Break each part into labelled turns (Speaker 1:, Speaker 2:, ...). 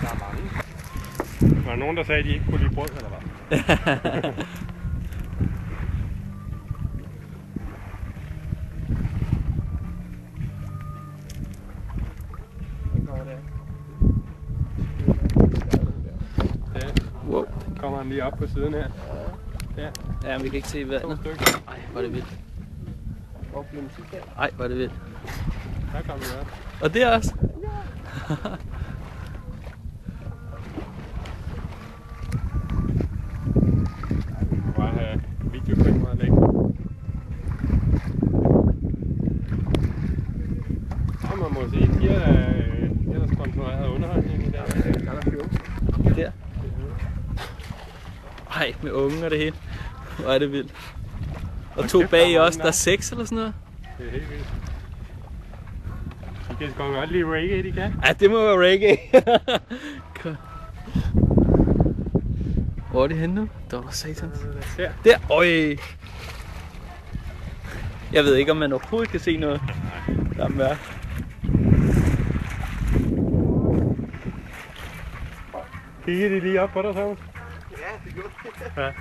Speaker 1: Der er mange. Var der nogen, der sagde, at de ikke kunne lide brød, eller hvad?
Speaker 2: Wow.
Speaker 1: Kommer han lige op på siden her. Ja.
Speaker 2: Ja, vi kan ikke se vandet. Ej, hvor er det vildt. Ej, hvor er det vildt.
Speaker 1: Der kommer vi op.
Speaker 2: Og det også?
Speaker 1: Vi må bare have videokameraet længere. Og man må sige, de er sponsoreret underholdning i dag.
Speaker 2: Der. Ej, med ungen og det hele. Hvor er det vildt. Og to bag os, der er 6 eller sådan noget.
Speaker 1: Det er helt vildt. De kan sgu godt lide reggae, de kan.
Speaker 2: Ja, det må være reggae. Hvor er det henne nu? Der var satans.
Speaker 1: Der.
Speaker 2: Der, øj. Jeg ved ikke, om man overhovedet kan se noget. Der er mørkt.
Speaker 1: Kigger de lige op på dig, Thomas?
Speaker 3: Ja, det gjorde det.
Speaker 1: Ja.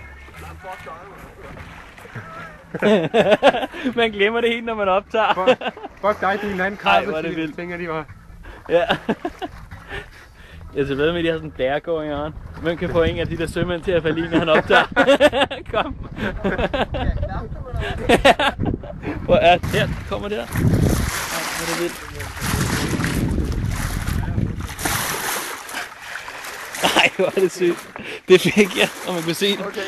Speaker 2: Man glemmer det helt, når man optager.
Speaker 1: Fuck dig, din anden
Speaker 2: Ej,
Speaker 1: krabbe,
Speaker 2: hvor er det vildt.
Speaker 1: tænker de var.
Speaker 2: Ja. Jeg er så ved med, at de har sådan en bærgård i øren. Hvem kan få en af de der sømænd til at falde i, når han optager? Kom. Hvor er det? Her kommer det her. Ej, hvor er det vildt. Ej, hvor er det sygt. Det fik jeg, og man kunne se det.
Speaker 3: Okay.